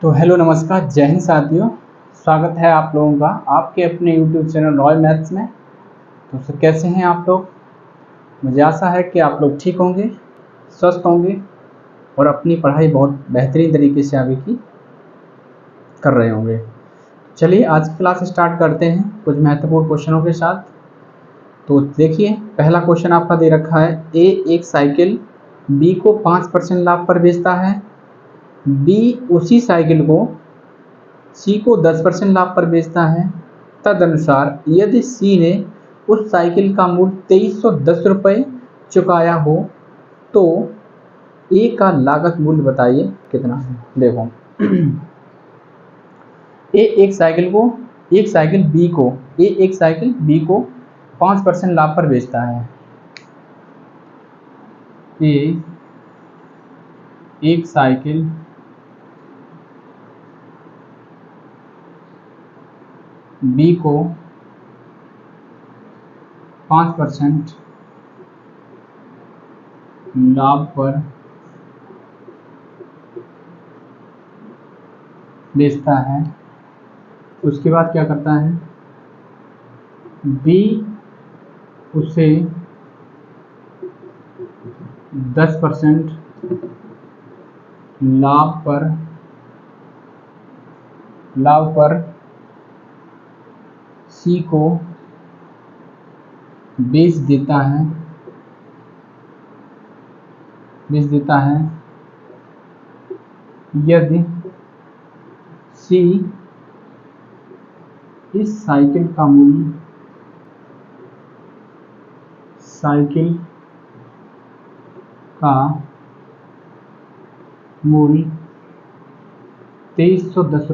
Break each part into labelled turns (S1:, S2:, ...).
S1: तो हेलो नमस्कार, जय हिंद साथियों। स्वागत है आप लोगों का आपके अपने यूट्यूब चैनल रॉय मैथ्स में। तो सर कैसे हैं आप लोग? मुझे आशा है कि आप लोग ठीक होंगे, स्वस्थ होंगे और अपनी पढ़ाई बहुत बेहतरीन तरीके से आगे की कर रहे होंगे। चलिए आज की क्लास स्टार्ट करते हैं कुछ महत्वपूर्ण क्वेश्चनों के साथ। तो देखिए, पहला क्वेश्चन आपका दे रखा है, ए एक साइकिल बी को 5% लाभ पर बेचता है, बी उसी साइकिल को सी को 10% लाभ पर बेचता है। तदनुसार यदि सी ने उस साइकिल का मूल्य 2310 रुपये चुकाया हो तो ए का लागत मूल्य बताइए कितना है। देखो ए एक साइकिल बी को 5% लाभ पर बेचता है। ए एक साइकिल बी को 5% लाभ पर बेचता है। उसके बाद क्या करता है, बी उसे 10% लाभ पर सी को बेच देता है यदि सी इस साइकिल का मूल्य 2310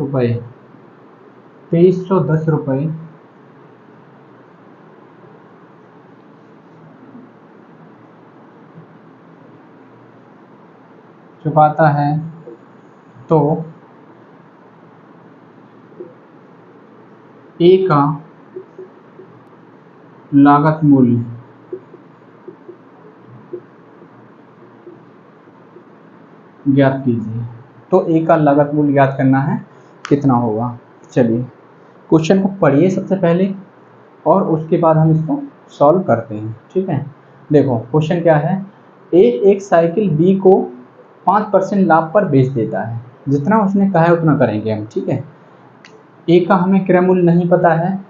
S1: रुपये चुकाता है तो ए का लागत मूल्य ज्ञात कीजिए। तो ए का लागत मूल्य ज्ञात करना है, कितना होगा। चलिए क्वेश्चन को पढ़िए सबसे पहले और उसके बाद हम इसको सॉल्व करते हैं, ठीक है। देखो क्वेश्चन क्या है, ए एक साइकिल बी को 5% लाभ पर बेच देता है। जितना उसने कहा है उतना करेंगे हम, ठीक है। ए का हमें क्रय मूल्य नहीं पता है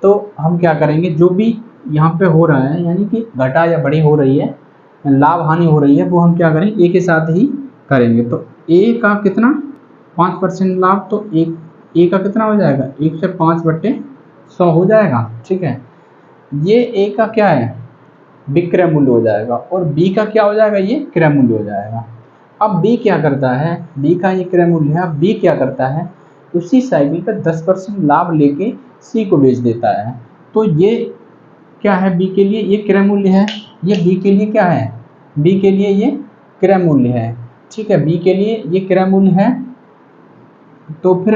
S1: तो हम क्या करेंगे, जो भी यहाँ पे हो रहा है यानी कि घटा या बढ़ी हो रही है, लाभ हानि हो रही है, वो हम क्या करेंगे ए के साथ ही करेंगे। तो ए का कितना 5% लाभ, तो ए का कितना हो जाएगा, 1 से 5/100 हो जाएगा, ठीक है। ये ए का क्या है, विक्रय मूल्य हो जाएगा और बी का क्या हो जाएगा, ये क्रय मूल्य हो जाएगा। अब बी क्या करता है, बी का ये क्रय मूल्य है। अब बी क्या करता है, उसी साइकिल पर 10% लाभ लेके सी को बेच देता है। तो ये क्या है, बी के लिए ये क्रय मूल्य है, ये बी के लिए क्या है, बी के लिए ये क्रय मूल्य है, ठीक है। बी के लिए ये क्रय मूल्य है। तो फिर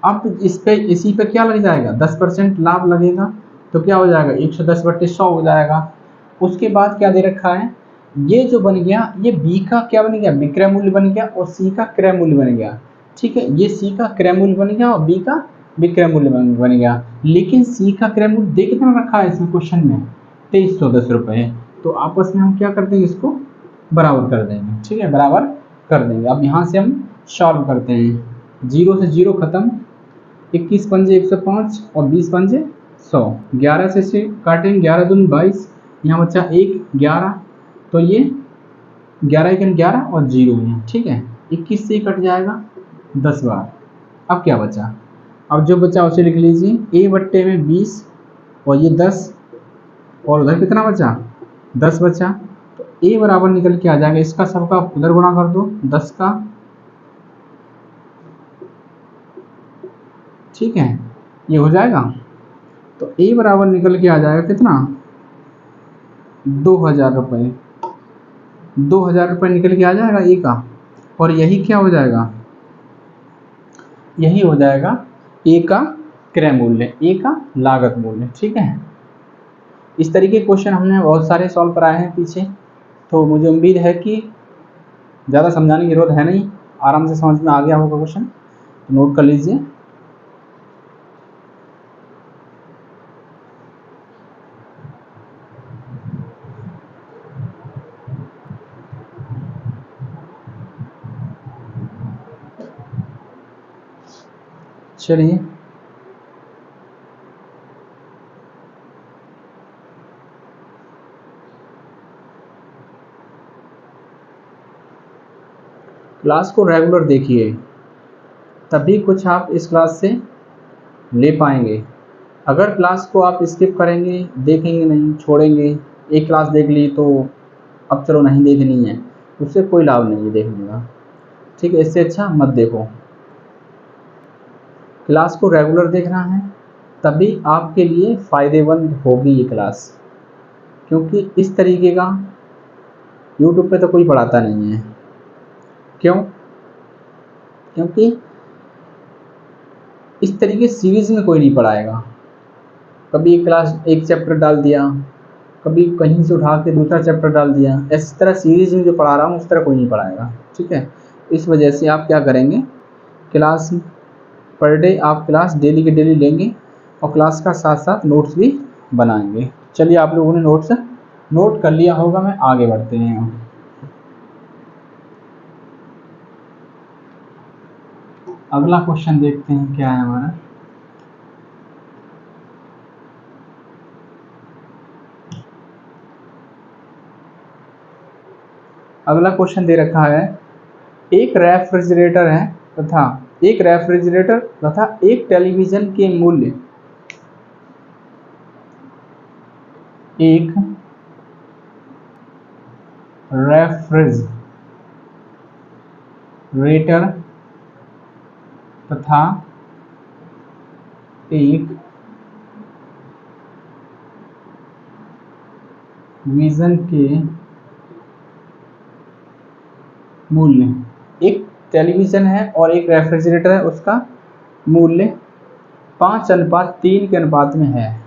S1: अब इसी पे क्या लग जाएगा, 10% लाभ लगेगा तो क्या हो जाएगा, 110/100 हो जाएगा। उसके बाद क्या दे रखा है, ये जो बन गया ये बी का क्या बन गया, विक्रय मूल्य बन गया और सी का क्रय मूल्य बन गया, ठीक है। ये सी का क्रय मूल्य बन गया और बी का विक्रय मूल्य बन गया। लेकिन सी का क्रय मूल्य दे कितना रखा है इसमें क्वेश्चन में, 2310 रुपये। तो आपस में हम क्या कर देंगे, इसको बराबर कर देंगे, ठीक है, बराबर कर देंगे। अब यहाँ से हम सॉल्व करते हैं, 0 से 0 खत्म, 21 पंजे 105 और 20 पंजे 100, 11 से काटेंगे, 11 दूनी 22, यहाँ बचा 1 11, तो ये 11 और 0 है, ठीक है। 21 से कट जाएगा 10 बार। अब क्या बचा, अब जो बचा उसे लिख लीजिए, ए बट्टे में 20 और ये 10 और उधर कितना बचा, 10 बचा। तो ए बराबर निकल के आ जाएगा, इसका सबका उधर गुणा कर दो 10 का, ठीक है, ये हो जाएगा। तो ए बराबर निकल के आ जाएगा कितना, 2000 रुपये, 2000 रुपये निकल के आ जाएगा ए का। और यही क्या हो जाएगा, यही हो जाएगा ए का क्रय मूल्य, ए का लागत मूल्य, ठीक है। इस तरीके के क्वेश्चन हमने बहुत सारे सॉल्व कराए हैं पीछे, तो मुझे उम्मीद है कि ज़्यादा समझाने की जरूरत है नहीं, आराम से समझ में आ गया होगा क्वेश्चन। तो नोट कर लीजिए। चलिए क्लास को रेगुलर देखिए, तभी कुछ आप इस क्लास से ले पाएंगे। अगर क्लास को आप स्किप करेंगे, देखेंगे नहीं, छोड़ेंगे, एक क्लास देख ली तो अब चलो नहीं देखनी है, उससे कोई लाभ नहीं है देखने का। ठीक है, इससे अच्छा मत देखो। क्लास को रेगुलर देखना है, तभी आपके लिए फ़ायदेमंद होगी ये क्लास, क्योंकि इस तरीके का यूट्यूब पे तो कोई पढ़ाता नहीं है। क्यों? क्योंकि इस तरीके सीरीज़ में कोई नहीं पढ़ाएगा। कभी एक क्लास एक चैप्टर डाल दिया, कभी कहीं से उठा के दूसरा चैप्टर डाल दिया, इस तरह सीरीज़ में जो पढ़ा रहा हूँ उस तरह कोई नहीं पढ़ाएगा। ठीक है, इस वजह से आप क्या करेंगे, क्लास पर डे आप क्लास डेली के डेली लेंगे और क्लास का साथ साथ नोट्स भी बनाएंगे। चलिए, आप लोगों ने नोट्स नोट कर लिया होगा, मैं आगे बढ़ते हैं। अगला क्वेश्चन देखते हैं क्या है हमारा। अगला क्वेश्चन दे रखा है, एक रेफ्रिजरेटर है तथा एक टेलीविज़न के मूल्य एक रेफ्रिजरेटर तथा एक विज़न के मूल्य, एक टेलीविज़न है और एक रेफ्रिजरेटर है, उसका मूल्य 5:3 के अनुपात में है।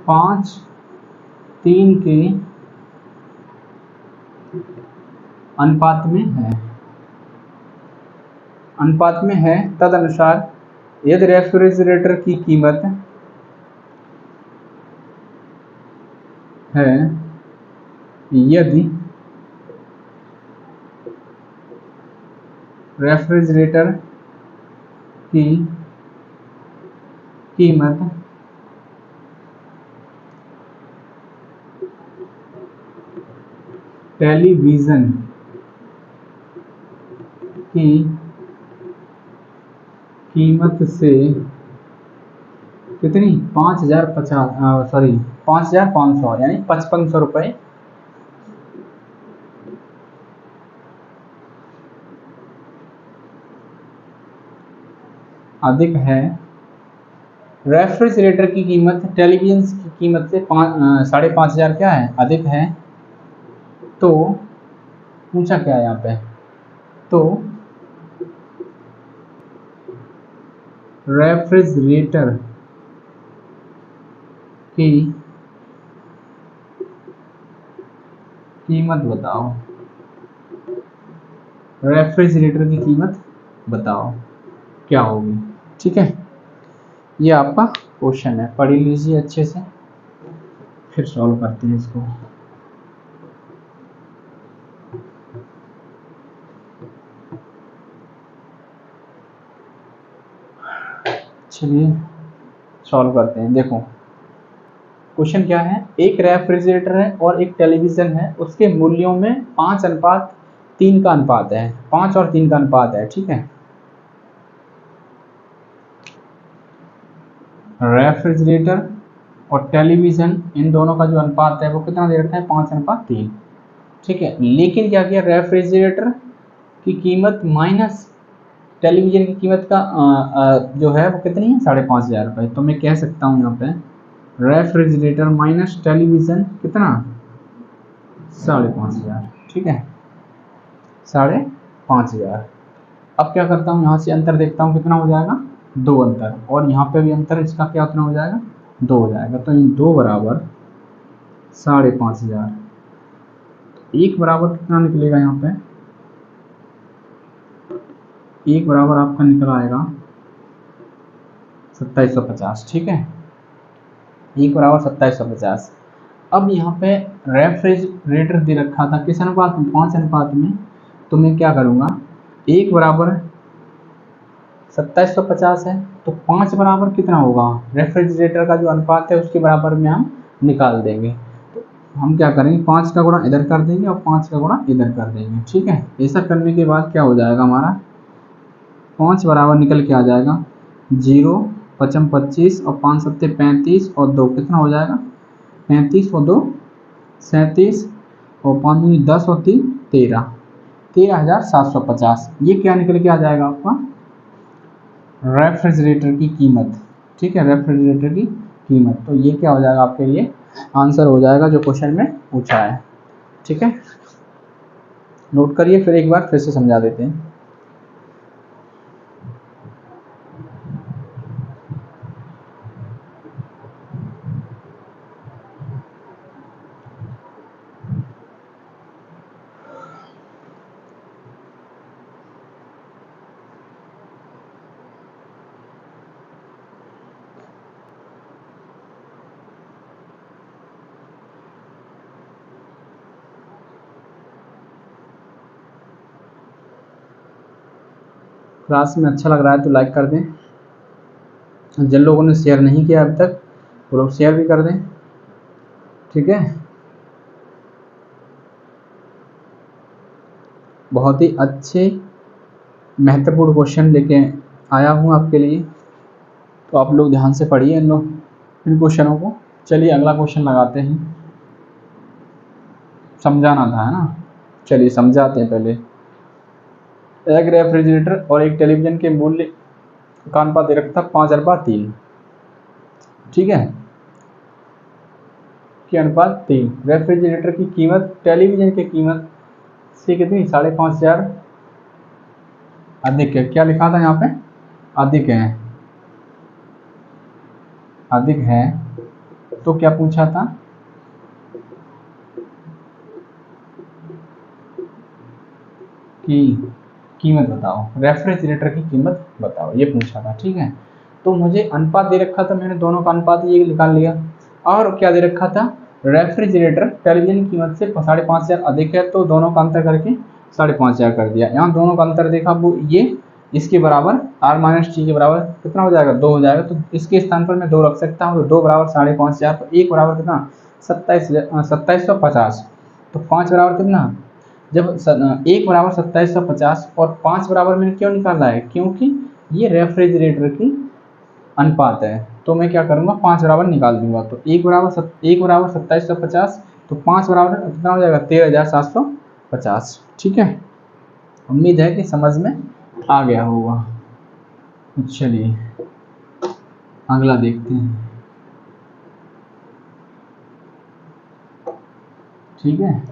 S1: 5:3 के अनुपात में है। तदनुसार यदि रेफ्रिजरेटर की कीमत है, यदि रेफ्रिजरेटर की कीमत टेलीविज़न की कीमत से कितनी 5,500 यानी 5500 रुपये अधिक है, रेफ्रिजरेटर की कीमत टेलीविज़न की कीमत से 5,500 क्या है, अधिक है, तो पूछा क्या है यहाँ पे, तो रेफ्रिजरेटर की कीमत बताओ। रेफ्रिजरेटर की कीमत बताओ क्या होगी। ठीक है, ये आपका क्वेश्चन है, पढ़ लीजिए अच्छे से, फिर सॉल्व करते हैं इसको। चलिए सॉल्व करते हैं। देखो क्वेश्चन क्या है, एक रेफ्रिजरेटर है और एक टेलीविज़न है, उसके मूल्यों में 5:3 का अनुपात है, 5 और 3 का अनुपात है। ठीक है, रेफ्रिजरेटर और टेलीविज़न इन दोनों का जो अनुपात है वो कितना दे रखा है, 5:3। ठीक है, लेकिन क्या किया, रेफ्रिजरेटर की कीमत माइनस टेलीविज़न की कीमत का जो है वो कितनी है, 5,500 रुपये। तो मैं कह सकता हूँ यहाँ पे रेफ्रिजरेटर माइनस टेलीविज़न कितना, 5,500। ठीक है, 5,500। अब क्या करता हूँ, यहाँ से अंतर देखता हूँ कितना हो जाएगा, 2 अंतर, और यहाँ पे भी अंतर, इसका क्या उतना हो जाएगा, 2 हो जाएगा। तो इन 2 बराबर 5,500, एक बराबर कितना निकलेगा यहाँ पे, 1 बराबर आपका निकल आएगा 2750। ठीक है, 1 बराबर 2750। अब यहाँ पे रेफ्रिजरेटर दे रखा था किस अनुपात में, 5 अनुपात में। तो मैं क्या करूँगा, 1 बराबर 2750 है तो 5 बराबर कितना होगा, रेफ्रिजरेटर का जो अनुपात है उसके बराबर में हम निकाल देंगे। तो हम क्या करेंगे, 5 का गुणा इधर कर देंगे और 5 का गुणा इधर कर देंगे। ठीक है, ऐसा करने के बाद क्या हो जाएगा हमारा, 5 बराबर निकल के आ जाएगा 0 पचम 25 और 5 सत्ते 35 और 2 कितना हो जाएगा 35 और 2 37 और 5 दूनी 10 और 3 13, 13,750। ये क्या निकल के आ जाएगा आपका, रेफ्रिजरेटर की कीमत। ठीक है, रेफ्रिजरेटर की कीमत। तो ये क्या हो जाएगा आपके लिए आंसर हो जाएगा जो क्वेश्चन में पूछा है। ठीक है, नोट करिए, फिर एक बार फिर से समझा देते हैं। क्लास में अच्छा लग रहा है तो लाइक कर दें, जिन लोगों ने शेयर नहीं किया अब तक वो लोग शेयर भी कर दें। ठीक है, बहुत ही अच्छे महत्वपूर्ण क्वेश्चन लेके आया हूँ आपके लिए, तो आप लोग ध्यान से पढ़िए इन क्वेश्चनों को। चलिए अगला क्वेश्चन लगाते हैं, समझाना था है ना, चलिए समझाते हैं। पहले एक रेफ्रिजरेटर और एक टेलीविज़न के मूल्य का अनुपात दे रखा था 5/3। ठीक है, के अनुपात 3। रेफ्रिजरेटर की कीमत टेलीविज़न की कीमत से कितनी 5,500 अधिक है। क्या लिखा था यहाँ पे, अधिक है, अधिक है। तो क्या पूछा था, कि कीमत बताओ, रेफ्रिजरेटर की कीमत बताओ, ये पूछा था। ठीक है, तो मुझे अनुपात दे रखा था, मैंने दोनों का अनुपात ये निकाल लिया। और क्या दे रखा था, रेफ्रिजरेटर टेलीविजन की कीमत से 5,500 अधिक है, तो दोनों का अंतर करके 5,500 कर दिया। यहाँ दोनों का अंतर देखा, वो ये इसके बराबर आर माइनस टी के बराबर कितना हो जाएगा, 2 हो जाएगा। तो इसके स्थान पर मैं 2 रख सकता हूँ, तो 2 बराबर 5,500। तो 1 बराबर कितना 2750। तो 5 बराबर कितना, जब 1 बराबर 2750 और 5 बराबर मैंने क्यों निकाला है, क्योंकि ये रेफ्रिजरेटर की अनुपात है। तो मैं क्या करूँगा, 5 बराबर निकाल दूंगा। तो 1 बराबर 2750, तो 5 बराबर कितना हो जाएगा 13,750। ठीक है, उम्मीद है कि समझ में आ गया होगा। चलिए अगला देखते हैं। ठीक है,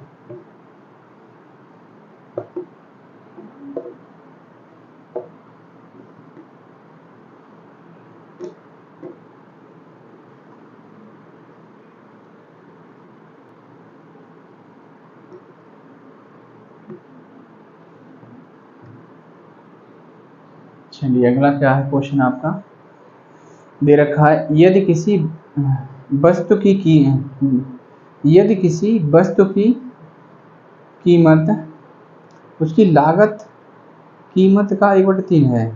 S1: चलिए अगला क्या है क्वेश्चन आपका, दे रखा है वस्तु की यदि किसी वस्तु की कीमत उसकी लागत कीमत का 1/3 है।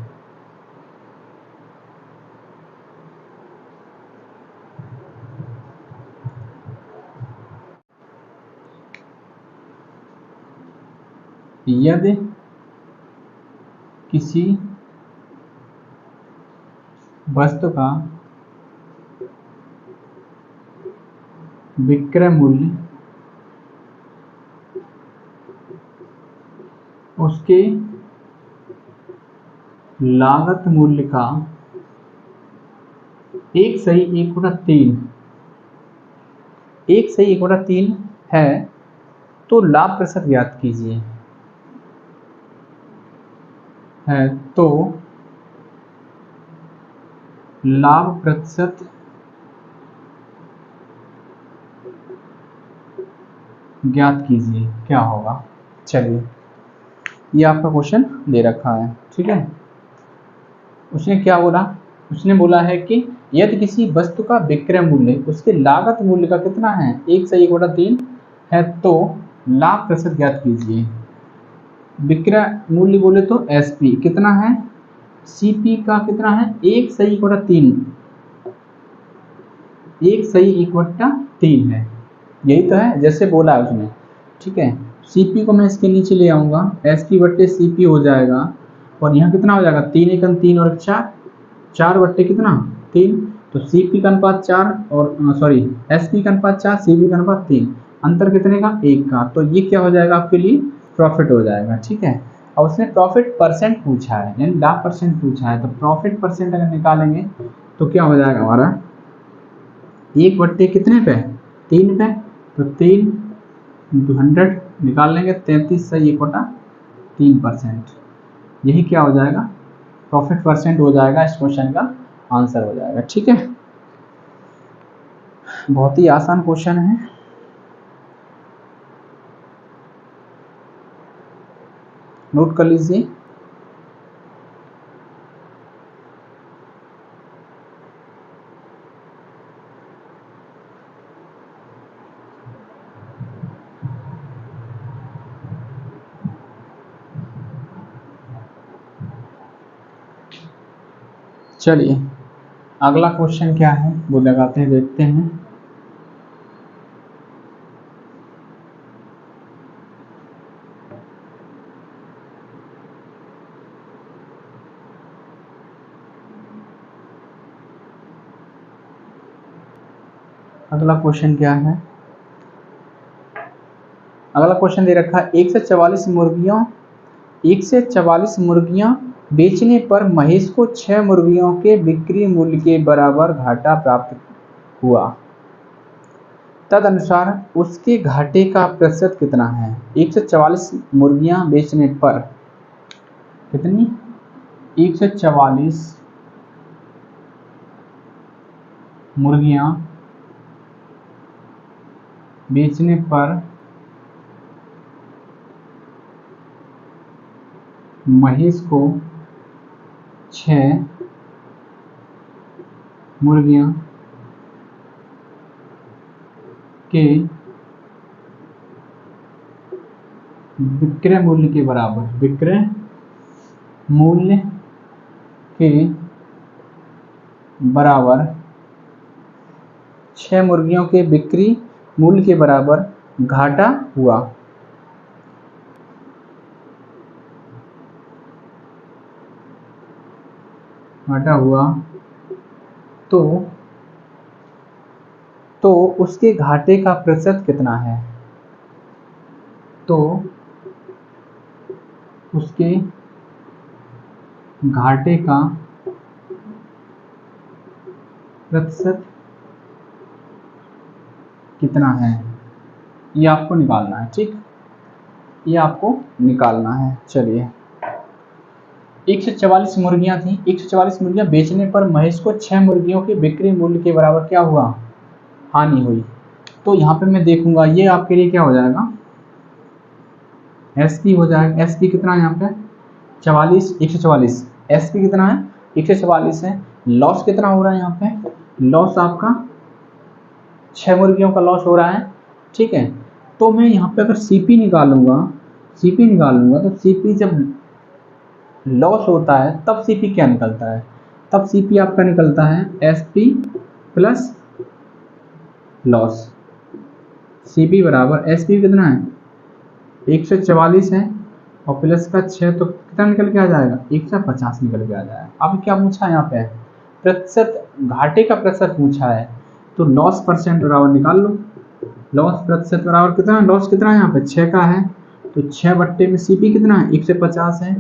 S1: यदि किसी वस्तु का विक्रय मूल्य उसके लागत मूल्य का 1/3 है, तो लाभ प्रतिशत ज्ञात कीजिए। है तो लाभ प्रतिशत ज्ञात कीजिए, क्या होगा। चलिए ये आपका क्वेश्चन दे रखा है, ठीक है। उसने क्या बोला, उसने बोला है कि यदि किसी वस्तु का विक्रय मूल्य उसके लागत मूल्य का कितना है, 1/1/3 है, तो लाभ प्रतिशत ज्ञात कीजिए। विक्रय मूल्य बोले तो एसपी कितना है, सीपी का कितना है, 1/3, 1/3 है, यही तो है जैसे बोला है उसने, ठीक है। सीपी को मैं इसके नीचे ले आऊंगा, एसपी बट्टे सीपी हो जाएगा, और यहाँ कितना हो जाएगा, 3 एकम 3 और 4, 4 बट्टे कितना 3, तो सीपी का अनुपात 4 और सॉरी एसपी का अनुपात 4, सीपी का अनुपात 3, अंतर कितने का, 1 का, तो ये क्या हो जाएगा आपके लिए, प्रॉफिट हो जाएगा, ठीक है। और उसने प्रॉफिट परसेंट पूछा है, यानी लाभ परसेंट पूछा है, तो प्रॉफिट परसेंट अगर निकालेंगे तो क्या हो जाएगा हमारा, 1 बट्टे कितने पे, 3 पे, तो 3 इंटू 100 निकाल लेंगे, 33/1/3%, यही क्या हो जाएगा, प्रॉफिट परसेंट हो जाएगा, इस क्वेश्चन का आंसर हो जाएगा, ठीक है। बहुत ही आसान क्वेश्चन है। नोट कर लीजिए। चलिए अगला क्वेश्चन क्या है वो लगाते हैं, देखते हैं। अगला क्वेश्चन क्या है, अगला क्वेश्चन दे रखा है, 144 मुर्गियां बेचने पर महेश को 6 मुर्गियों के बिक्री मूल्य के बराबर घाटा प्राप्त हुआ, तदनुसार उसके घाटे का प्रतिशत कितना है। 144 मुर्गियां बेचने पर कितनी, 144 मुर्गियां बेचने पर महेश को 6 मुर्गियां के विक्रय मूल्य के बराबर, विक्रय मूल्य के बराबर 6 मुर्गियों के बिक्री मूल्य के बराबर घाटा हुआ, तो उसके घाटे का प्रतिशत कितना है, तो उसके घाटे का प्रतिशत कितना है, ये आपको निकालना है, ठीक, ये आपको निकालना है। चलिए 144 मुर्गियां थी, 144 मुर्गियां बेचने पर महेश को 6 मुर्गियों के बिक्री मूल्य के बराबर क्या हुआ, हानि हुई। तो यहाँ पे मैं देखूंगा ये आपके लिए क्या हो जाएगा, एसपी हो जाएगा, एसपी कितना है यहाँ पे 44, 144, एसपी कितना है 144 है, लॉस कितना हो रहा है यहाँ पे, लॉस आपका 6 मुर्गियों का लॉस हो रहा है, ठीक है। तो मैं यहाँ पे अगर सीपी निकालूंगा, तो सीपी जब लॉस होता है तब सीपी क्या निकलता है, तब सीपी आपका निकलता है एसपी प्लस लॉस, सीपी बराबर एसपी कितना है 144 है और प्लस का 6, तो कितना निकल के आ जाएगा 150 निकल के आ जाएगा। अब क्या पूछा है यहाँ पे, प्रतिशत, घाटे का प्रतिशत पूछा है, तो लॉस परसेंट बराबर निकाल लो, लॉस प्रतिशत बराबर कितना है, लॉस कितना है यहाँ पे 6 का है, तो 6 बट्टे में सीपी कितना है 150 है,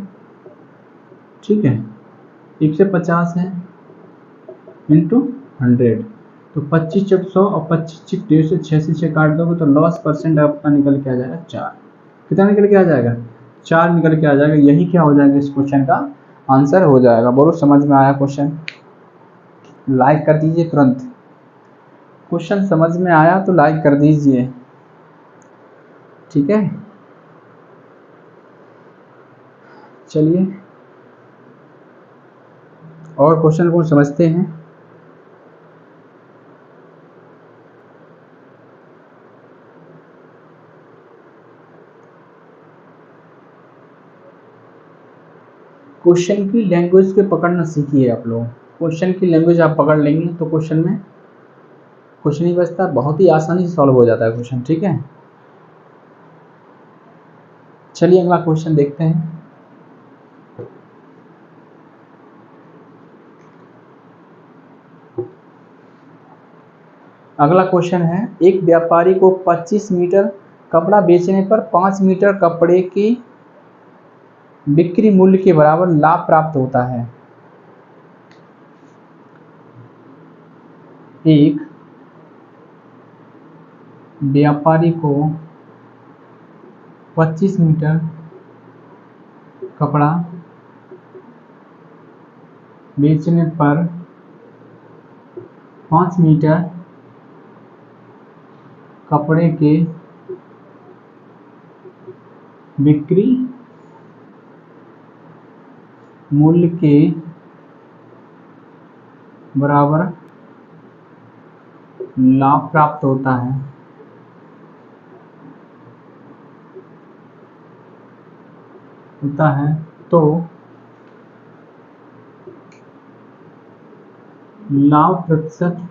S1: ठीक है, 150 है इंटू 100, तो 25 चौक 100 और 25 चिक 150, 6 से 6 काट दोगे तो लॉस परसेंट आपका निकल के आ जाएगा 4, कितना निकल के आ जाएगा 4 निकल के आ जाएगा, यही क्या हो जाएगा इस क्वेश्चन का आंसर हो जाएगा। बोलो समझ में आया क्वेश्चन, लाइक कर दीजिए तुरंत, क्वेश्चन समझ में आया तो लाइक कर दीजिए, ठीक है। चलिए और क्वेश्चन को समझते हैं। क्वेश्चन की लैंग्वेज पे पकड़ना सीखिए आप लोग। क्वेश्चन की लैंग्वेज आप पकड़ लेंगे तो क्वेश्चन में कुछ नहीं बचता, बहुत ही आसानी से सॉल्व हो जाता है क्वेश्चन। ठीक है, चलिए अगला क्वेश्चन देखते हैं। अगला क्वेश्चन है, एक व्यापारी को 25 मीटर कपड़ा बेचने पर 5 मीटर कपड़े की बिक्री मूल्य के बराबर लाभ प्राप्त होता है। एक व्यापारी को 25 मीटर कपड़ा बेचने पर 5 मीटर कपड़े के बिक्री मूल्य के बराबर लाभ प्राप्त होता है तो लाभ प्रतिशत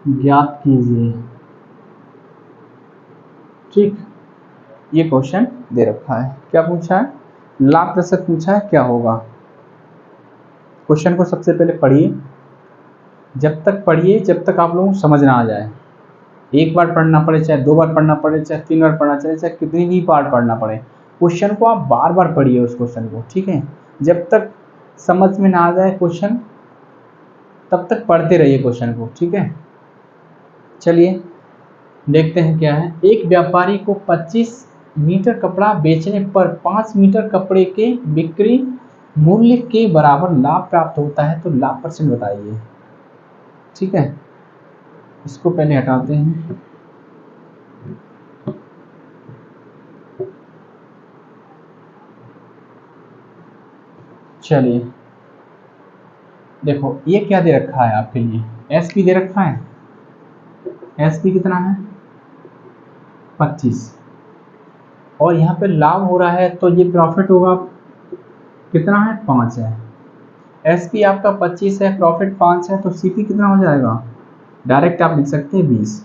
S1: ज्ञात कीजिए। ठीक, ये क्वेश्चन दे रखा है। क्या पूछा है? लाभ प्रतिशत पूछा है, क्या होगा। क्वेश्चन को सबसे पहले पढ़िए, जब तक पढ़िए जब तक आप लोगों को समझ ना आ जाए। एक बार पढ़ना पड़े, चाहे 2 बार पढ़ना पड़े, चाहे 3 बार पढ़ना पड़े, चाहे कितनी भी बार पढ़ना पड़े, क्वेश्चन को आप बार बार पढ़िए उस क्वेश्चन को। ठीक है, जब तक समझ में ना आ जाए क्वेश्चन तब तक पढ़ते रहिए क्वेश्चन को। ठीक है, चलिए देखते हैं क्या है। एक व्यापारी को 25 मीटर कपड़ा बेचने पर 5 मीटर कपड़े के बिक्री मूल्य के बराबर लाभ प्राप्त होता है तो लाभ परसेंट बताइए। ठीक है, इसको पहले हटाते हैं। चलिए देखो, ये क्या दे रखा है आपके लिए, एसपी दे रखा है। एसपी कितना है? 25, और यहाँ पे लाभ हो रहा है तो ये प्रॉफिट होगा, कितना है? 5 है। एसपी आपका 25 है, प्रॉफिट 5 है, तो सीपी कितना हो जाएगा? डायरेक्ट आप लिख सकते हैं 20।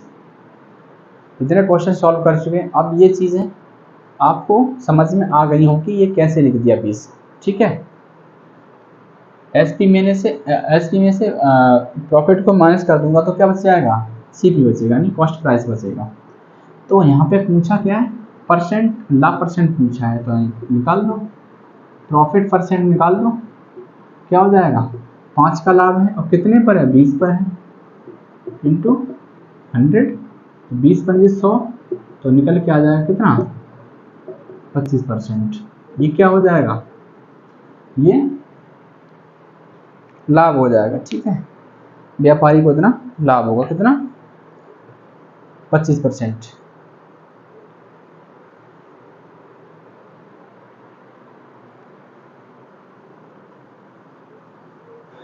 S1: इतने क्वेश्चन सॉल्व कर चुके हैं, अब ये चीज़ें आपको समझ में आ गई हो कि ये कैसे लिख दिया 20। ठीक है, एसपी में से प्रॉफिट को माइनस कर दूंगा तो क्या बच जाएगा? सीपी बचेगा, नहीं कॉस्ट प्राइस बचेगा। तो यहाँ पे पूछा क्या है? परसेंट, लाभ परसेंट पूछा है, तो निकाल दो, प्रॉफिट परसेंट निकाल दो, क्या हो जाएगा? 5 का लाभ है और कितने पर है? 20 पर है, इंटू 100, 20 पंजे 100, तो निकल के आ जाएगा कितना? 25%। ये क्या हो जाएगा? ये लाभ हो जाएगा। ठीक है, व्यापारी को इतना लाभ होगा, कितना? 25%।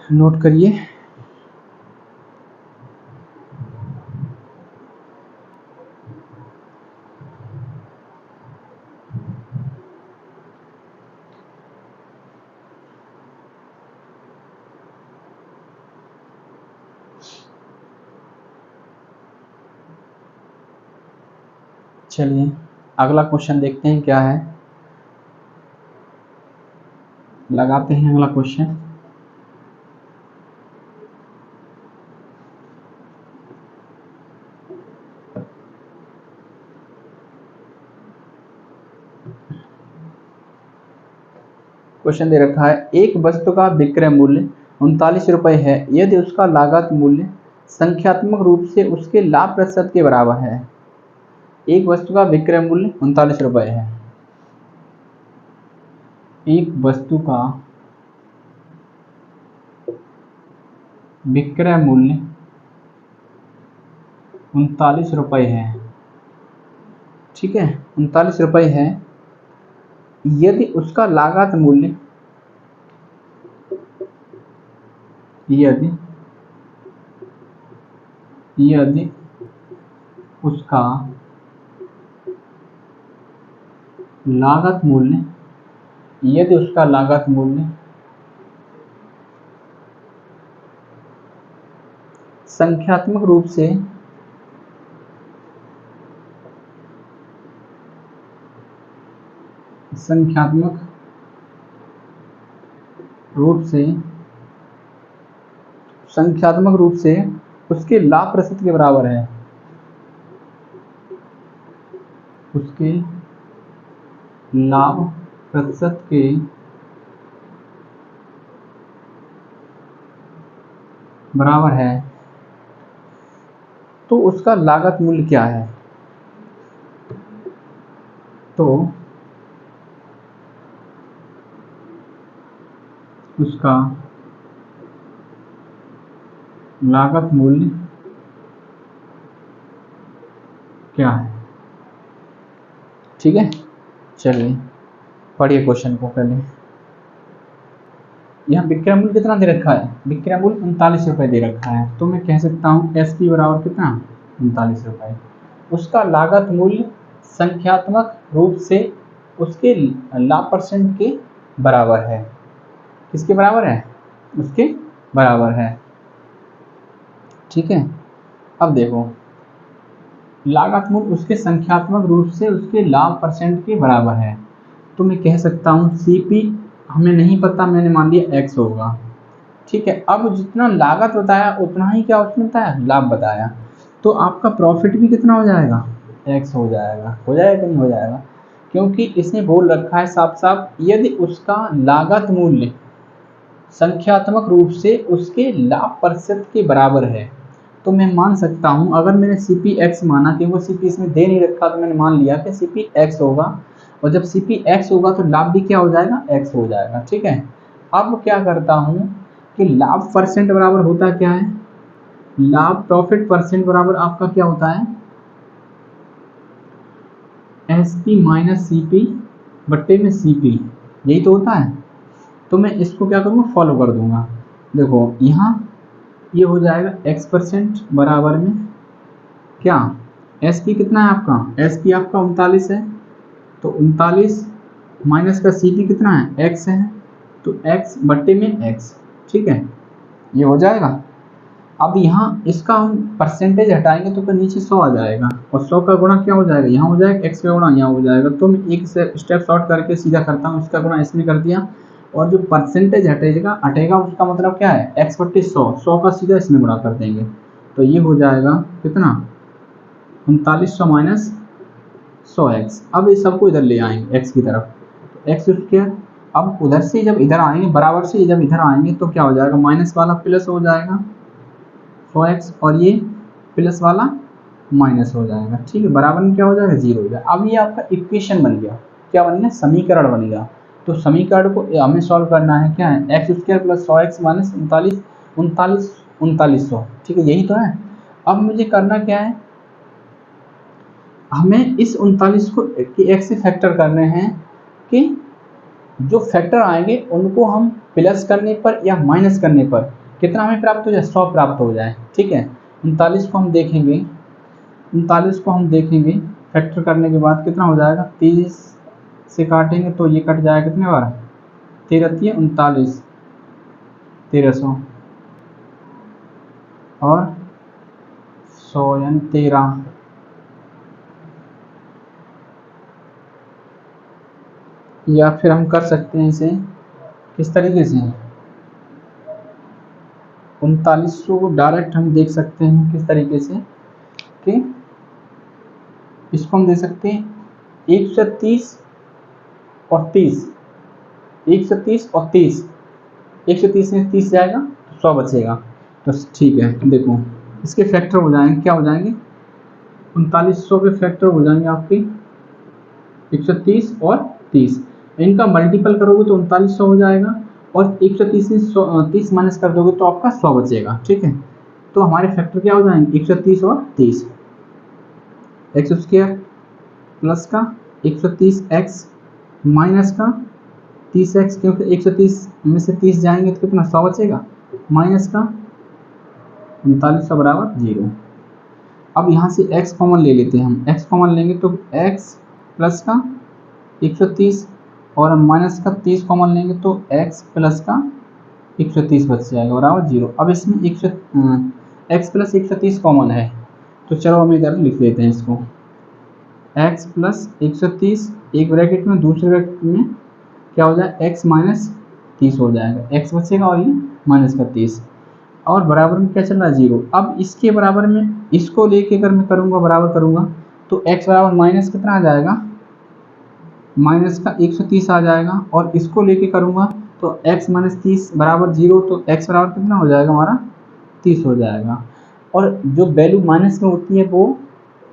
S1: नोट करिए। चलिए अगला क्वेश्चन देखते हैं क्या है, लगाते हैं अगला क्वेश्चन। क्वेश्चन दे रखा है, एक वस्तु का विक्रय मूल्य 39 रुपये है यदि उसका लागत मूल्य संख्यात्मक रूप से उसके लाभ प्रतिशत के बराबर है। एक वस्तु का विक्रय मूल्य 39 रुपये है। एक वस्तु का विक्रय मूल्य 39 रुपये है। ठीक है, 39 रुपये है यदि उसका लागत मूल्य यदि उसका लागत मूल्य संख्यात्मक रूप से उसके लाभ प्रतिशत के बराबर है, उसके लाभ प्रतिशत के बराबर है, तो उसका लागत मूल्य क्या है? तो उसका लागत मूल्य क्या है? ठीक है, चलिए पढ़िए क्वेश्चन को पहले। यहाँ विक्रय मूल्य कितना दे रखा है? विक्रय मूल्य 39 रुपये दे रखा है, तो मैं कह सकता हूँ SP बराबर कितना? 39 रुपये। उसका लागत मूल्य संख्यात्मक रूप से उसके लाभ परसेंट के बराबर है। किसके बराबर है? उसके बराबर है। ठीक है, अब देखो, लागत मूल्य उसके संख्यात्मक रूप से उसके लाभ परसेंट के बराबर है, तो मैं कह सकता हूँ CP हमें नहीं पता, मैंने मान लिया X होगा। ठीक है, अब जितना लागत बताया उतना ही क्या उसने बताया? लाभ बताया, तो आपका प्रॉफिट भी कितना हो जाएगा? X हो जाएगा। हो जाएगा कि नहीं हो जाएगा? क्योंकि इसने बोल रखा है साफ साफ, यदि उसका लागत मूल्य संख्यात्मक रूप से उसके लाभ प्रतिशत के बराबर है, तो मैं मान सकता हूं, अगर मैंने CP X माना, कि वो CP इसमें दे नहीं रखा, तो मैंने मान लिया कि CP X होगा, और जब CP X होगा तो लाभ भी क्या हो जाएगा? X हो जाएगा। ठीक है, अब क्या करता हूं कि लाभ परसेंट बराबर होता क्या है? लाभ प्रॉफिट परसेंट बराबर आपका क्या होता है? SP माइनस CP बट्टे में CP, यही तो होता है। तो मैं इसको क्या करूँगा? फॉलो कर दूंगा। देखो यहाँ ये हो जाएगा X परसेंट बराबर में क्या? SP कितना है आपका? SP आपका 39 है, तो 39 माइनस का CP कितना है? X है, तो X बट्टे में X। ठीक है, ये हो जाएगा। अब यहाँ इसका हम परसेंटेज हटाएंगे तो नीचे 100 आ जाएगा, और 100 का गुणा क्या हो जाएगा? यहाँ हो जाएगा, X का गुणा यहाँ हो जाएगा। तो मैं एक स्टेप शॉर्ट करके सीधा करता हूँ, इसका गुणा इसमें कर दिया, और जो परसेंटेज हटेगा उसका मतलब क्या है? X बट्टे 100, 100 का सीधा इसमें गुणा कर देंगे, तो ये हो जाएगा कितना? 3900 माइनस 100x। अब इस सबको इधर ले आएंगे x की तरफ, तो एक्स स्क्वायर। अब उधर से जब इधर आएंगे, बराबर से जब इधर आएंगे, तो क्या हो जाएगा? माइनस वाला प्लस हो जाएगा 100x, और ये प्लस वाला माइनस हो जाएगा। ठीक है, बराबर में क्या हो जाएगा? 0 हो जाएगा। अब ये आपका इक्वेशन बन गया। क्या बन गया? समीकरण बन गया। तो समीकरण को हमें सॉल्व करना है, क्या है? X square plus 100x minus 3900। ठीक है, यही तो है। अब मुझे करना क्या है? हमें इस 39 को x से फैक्टर करने हैं, कि जो फैक्टर आएंगे उनको हम प्लस करने पर या माइनस करने पर कितना हमें प्राप्त हो जाए? 100 प्राप्त हो जाए। ठीक है, 39 को हम देखेंगे फैक्टर करने के बाद कितना हो जाएगा? 30 से काटेंगे तो ये कट जाएगा कितने बार? 13 39, 1300 और 100 यानी 13। या फिर हम कर सकते हैं इसे किस तरीके से? 3900 को डायरेक्ट हम देख सकते हैं किस तरीके से, कि इसको हम दे सकते हैं 130 और 30, 130 और 30, 130 में 30 जाएगा तो 100 बचेगा। तो ठीक है, देखो इसके फैक्टर हो जाएंगे, क्या हो जाएंगे? 3900 के फैक्टर हो जाएंगे आपके 130 और 30, इनका मल्टीपल करोगे तो 3900 हो जाएगा, और 130 से 30 माइनस कर दोगे तो आपका 100 बचेगा। ठीक है, तो हमारे फैक्टर क्या हो जाएंगे? 130 और 30, एक्स स्क्वायर प्लस का 130x माइनस का 30x, क्योंकि 130 में से 30 जाएंगे तो कितना 100 बचेगा, माइनस का 3900 बराबर 0। अब यहाँ से x कॉमन ले लेते हैं हम, x कॉमन लेंगे तो x प्लस का 130 और हम माइनस का 30 कॉमन लेंगे तो x प्लस का 130 बच जाएगा बराबर 0। अब इसमें x प्लस 130 कॉमन है, तो चलो हम इधर लिख लेते हैं इसको, x प्लस 130 एक ब्रैकेट में, दूसरे ब्रैकेट में क्या हो जाएगा x माइनस 30 हो जाएगा, x बचेगा और ये माइनस का 30 और बराबर में क्या चल रहा है 0। अब इसके बराबर में इसको लेके अगर मैं करूँगा बराबर करूँगा तो x बराबर माइनस कितना आ जाएगा, माइनस का 130 आ जाएगा, और इसको लेके करूँगा तो x माइनस 30 बराबर 0, तो x बराबर कितना हो जाएगा हमारा 30 हो जाएगा। और जो वैल्यू माइनस में होती है वो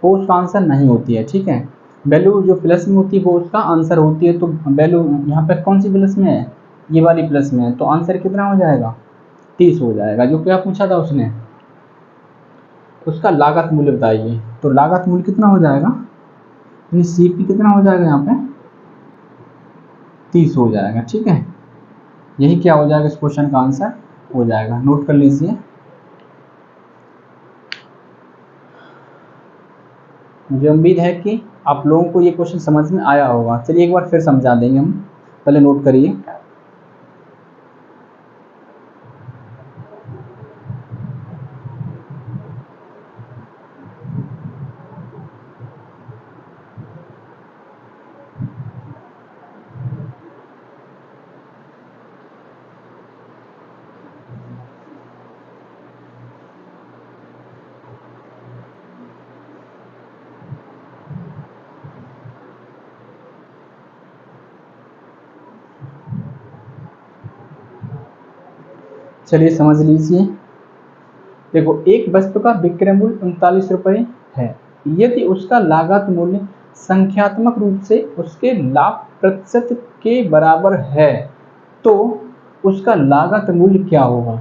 S1: उसका आंसर नहीं होती है, ठीक है। वैल्यू जो प्लस में होती है वो उसका आंसर होती है। तो वैल्यू यहाँ पे कौन सी प्लस में है, ये वाली प्लस में है, तो आंसर कितना हो जाएगा 30 हो जाएगा। जो क्या पूछा था उसने, उसका लागत मूल्य बताइए, तो लागत मूल्य कितना हो जाएगा, यानी CP कितना हो जाएगा यहाँ पे 30 हो जाएगा, ठीक है। यही क्या हो जाएगा इस क्वेश्चन का आंसर हो जाएगा, नोट कर लीजिए। मुझे उम्मीद है कि आप लोगों को ये क्वेश्चन समझ में आया होगा। चलिए एक बार फिर समझा देंगे हम, पहले नोट करिए। चलिए समझ लीजिए। देखो, एक वस्तु का विक्रय मूल्य 39 रुपये है। यदि उसका लागत मूल्य संख्यात्मक रूप से उसके लाभ प्रतिशत के बराबर है तो उसका लागत मूल्य क्या होगा।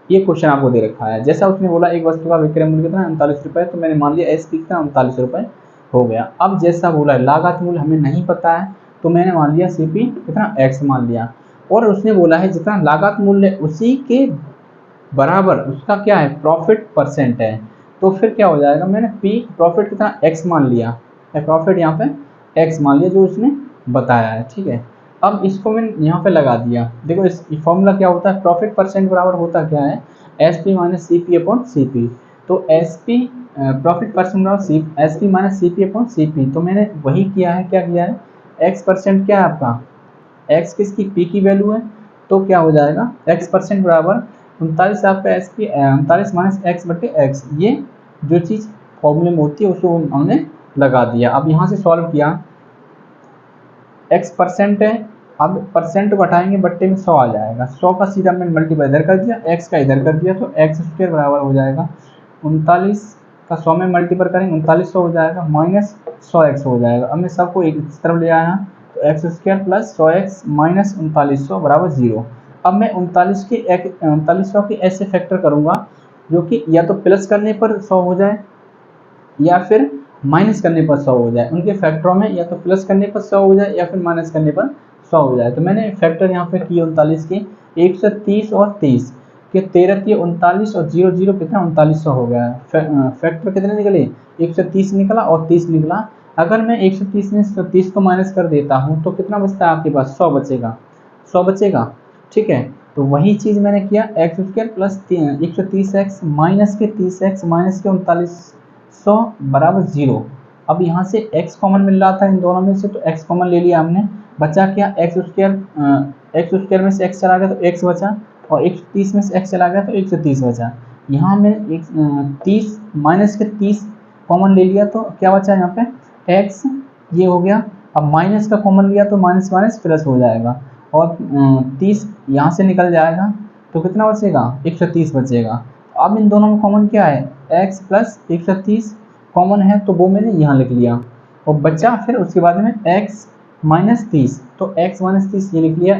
S1: ये क्वेश्चन आपको दे रखा है। जैसा उसने बोला एक वस्तु का विक्रय मूल्य कितना 39 रुपये, तो मैंने मान लिया SP कितना 39 रुपये हो गया। अब जैसा बोला लागत मूल्य हमें नहीं पता है, तो मैंने मान लिया CP कितना X मान लिया, और उसने बोला है जितना लागत मूल्य उसी के बराबर उसका क्या है प्रॉफिट परसेंट है, तो फिर क्या हो जाएगा, मैंने P प्रॉफिट कितना X मान लिया, प्रॉफिट यहाँ पे X मान लिया जो उसने बताया है, ठीक है। अब इसको मैंने यहाँ पे लगा दिया। देखो इस फॉर्मूला क्या होता है, प्रॉफिट परसेंट बराबर होता क्या है SP minus CP upon CP। तो SP प्रॉफिट परसेंट बराबर SP minus CP upon CP। तो मैंने वही किया है, क्या किया है, X परसेंट क्या है आपका, X किसकी P की वैल्यू है, तो क्या हो जाएगा X परसेंट बराबर 39 आपका SP 39 माइनस X बटे X। ये जो चीज़ फॉर्मूले में होती है उसको हमने लगा दिया। अब यहाँ से सॉल्व किया, X परसेंट है, अब परसेंट को हटाएंगे बट्टे में 100 आ जाएगा, 100 का सीधा मैंने मल्टीप्लाई इधर कर दिया, X का इधर कर दिया, तो X स्क्वायर बराबर हो जाएगा 39 का 100 में मल्टीप्लाई करेंगे 3900 हो जाएगा, माइनस 100X हो जाएगा। अब मैं सबको एक तरफ ले आया तो X square plus 100X minus 3900 बराबर 0। अब मैं 3900 के ऐसे फैक्टर करूँगा जो कि या तो प्लस करने पर 100 हो जाए या फिर माइनस करने पर 100 हो जाए। उनके फैक्टरों में या तो प्लस करने पर 100 हो जाए या फिर माइनस करने पर 100 हो जाए। तो मैंने फैक्टर यहाँ पे किए 39 के, 130 और 30 के 13 के 39 और 0 0 कितना 3900 हो गया। फैक्टर कितने निकले, 130 निकला और 30 निकला। अगर मैं 130 में 30 को माइनस कर देता हूँ तो कितना बचता है आपके पास, 100 बचेगा, 100 बचेगा, ठीक है। तो वही चीज़ मैंने किया, X square plus 130X minus के 30X माइनस के 3900 बराबर 0। अब यहाँ से x कॉमन मिल रहा था इन दोनों में से, तो x कॉमन ले लिया हमने, बचा क्या x स्क्वायर में से x चला गया तो x बचा, और 130 में से x चला गया तो 130 बचा। यहाँ में 30 माइनस के 30 कॉमन ले लिया तो क्या बचा यहाँ पे x, ये हो गया। अब माइनस का कॉमन लिया तो माइनस माइनस प्लस हो जाएगा, और 30 यहाँ से निकल जाएगा तो कितना बचेगा 130 बचेगा। अब इन दोनों में कॉमन क्या है, x प्लस 130 कॉमन है तो वो मैंने यहाँ लिख लिया, और बचा फिर उसके बाद में x माइनस 30, तो x माइनस 30 ये लिख लिया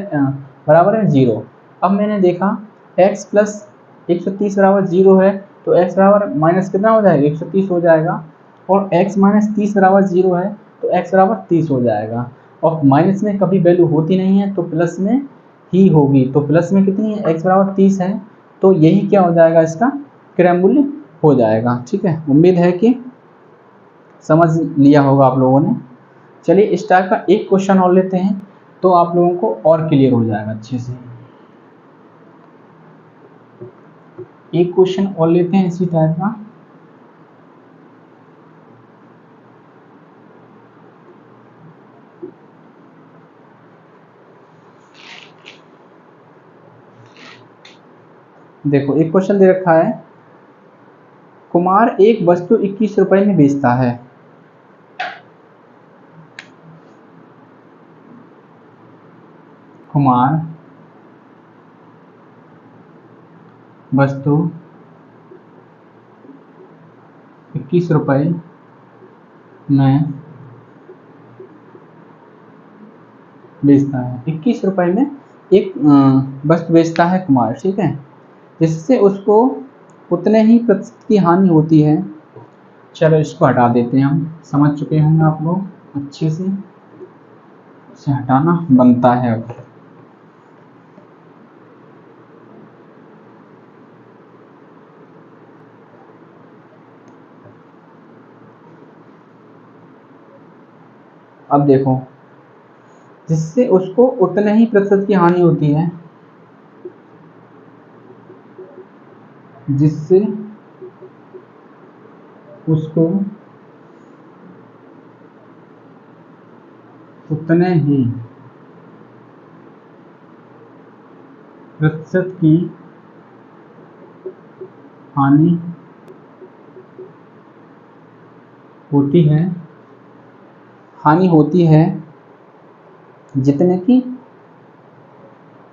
S1: बराबर है 0। अब मैंने देखा x प्लस 130 बराबर 0 है, तो x बराबर माइनस कितना हो जाएगा 130 हो जाएगा, और x माइनस 30 बराबर 0 है तो x बराबर 30 हो जाएगा। और माइनस में कभी वैल्यू होती नहीं है तो प्लस में ही होगी। तो प्लस में कितनी है, x बराबर 30 है, तो यही क्या हो जाएगा, इसका क्रय मूल्य हो जाएगा। ठीक है, उम्मीद है कि समझ लिया होगा आप लोगों ने। चलिए इस टाइप का एक क्वेश्चन और लेते हैं तो आप लोगों को और क्लियर हो जाएगा अच्छे से। एक क्वेश्चन और लेते हैं इसी टाइप का। देखो एक क्वेश्चन दे रखा है, कुमार एक वस्तु 21 रुपए में बेचता है। कुमार वस्तु 21 रुपए में बेचता है। 21 रुपए में एक वस्तु बेचता है कुमार, ठीक है, जिससे उसको उतने ही प्रतिशत की हानि होती है। चलो इसको हटा देते हैं, हम समझ चुके होंगे आप लोग अच्छे से, इसे हटाना बनता है। अब देखो, जिससे उसको उतने ही प्रतिशत की हानि होती है, जिससे उसको उतने ही प्रतिशत की हानि होती है, हानि होती है जितने की